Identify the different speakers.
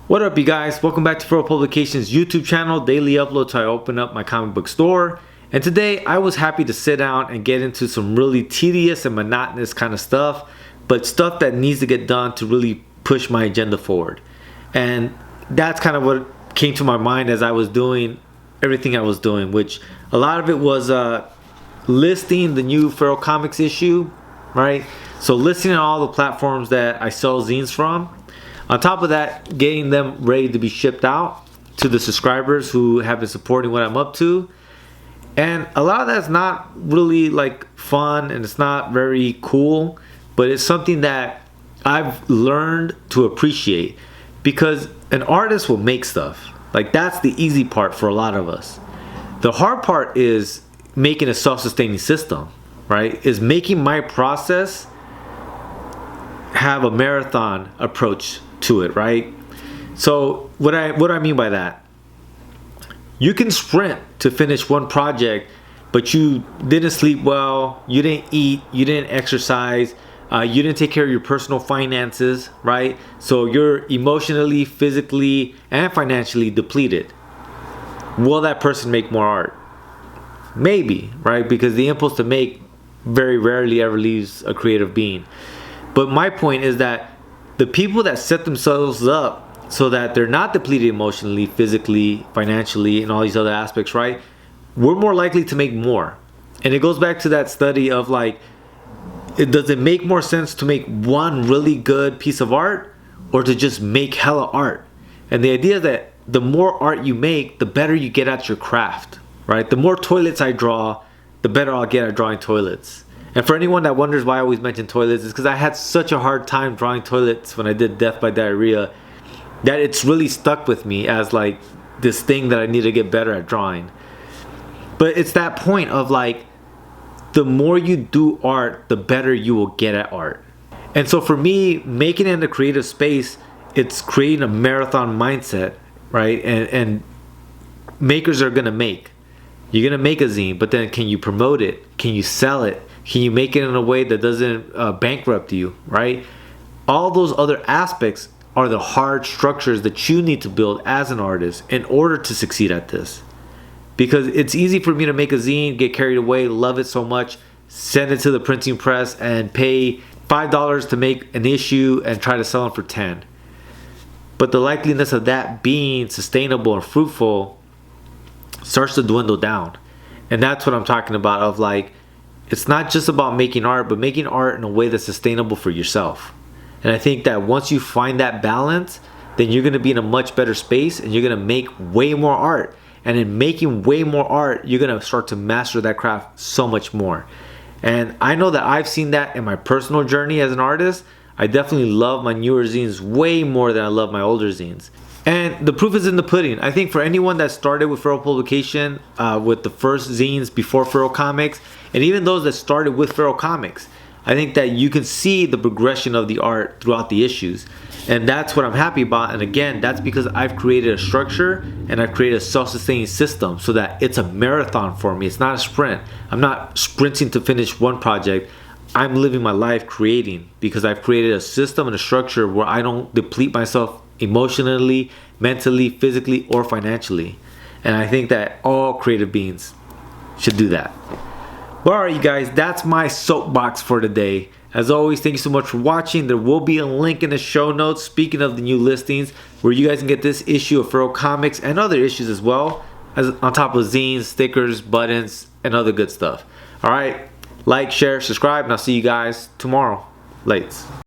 Speaker 1: What up, you guys? Welcome back to Furrow Publications YouTube channel, daily upload till I open up my comic book store. And today I was happy to sit down and get into some really tedious and monotonous kind of stuff, but stuff that needs to get done to really push my agenda forward. And that's kind of what came to my mind as I was doing everything I was doing, which a lot of it was listing the new Furrow Comics issue, right? So listing on all the platforms that I sell zines from. On top of that, getting them ready to be shipped out to the subscribers who have been supporting what I'm up to. And a lot of that's not really like fun and it's not very cool, but it's something that I've learned to appreciate, because an artist will make stuff. Like, that's the easy part for a lot of us. The hard part is making a self-sustaining system, right? Is making my process have a marathon approach to it, right? So what I mean by that, you can sprint to finish one project, but you didn't sleep well, you didn't eat, you didn't exercise, you didn't take care of your personal finances, right? So you're emotionally, physically, and financially depleted. Will that person make more art? Maybe, right? Because the impulse to make very rarely ever leaves a creative being. But my point is that the people that set themselves up so that they're not depleted emotionally, physically, financially, and all these other aspects, right? We're more likely to make more. And it goes back to that study of like, does it make more sense to make one really good piece of art or to just make hella art? And the idea that the more art you make, the better you get at your craft, right? The more toilets I draw, the better I'll get at drawing toilets. And for anyone that wonders why I always mention toilets, it's because I had such a hard time drawing toilets when I did Death by Diarrhea that it's really stuck with me as like this thing that I need to get better at drawing. But it's that point of like, the more you do art, the better you will get at art. And so for me, making it in a creative space, it's creating a marathon mindset, right? And makers are gonna make. You're gonna make a zine, but then can you promote it? Can you sell it? Can you make it in a way that doesn't bankrupt you, right? All those other aspects are the hard structures that you need to build as an artist in order to succeed at this. Because it's easy for me to make a zine, get carried away, love it so much, send it to the printing press and pay $5 to make an issue and try to sell them for 10. But the likeliness of that being sustainable and fruitful starts to dwindle down. And that's what I'm talking about, of like, it's not just about making art, but making art in a way that's sustainable for yourself. And I think that once you find that balance, then you're gonna be in a much better space and you're gonna make way more art. And in making way more art, you're gonna start to master that craft so much more. And I know that I've seen that in my personal journey as an artist. I definitely love my newer zines way more than I love my older zines. And the proof is in the pudding. I think for anyone that started with Furrow Publication, with the first zines before Furrow Comics, and even those that started with Furrow Comics, I think that you can see the progression of the art throughout the issues. And that's what I'm happy about. And again, that's because I've created a structure and I've created a self-sustaining system so that it's a marathon for me. It's not a sprint. I'm not sprinting to finish one project. I'm living my life creating, because I've created a system and a structure where I don't deplete myself emotionally, mentally, physically, or financially. And I think that all creative beings should do that. Well, alright, you guys, that's my soapbox for today. As always, thank you so much for watching. There will be a link in the show notes, speaking of the new listings, where you guys can get this issue of Furrow Comics and other issues as well, as on top of zines, stickers, buttons, and other good stuff. Alright, like, share, subscribe, and I'll see you guys tomorrow. Lates.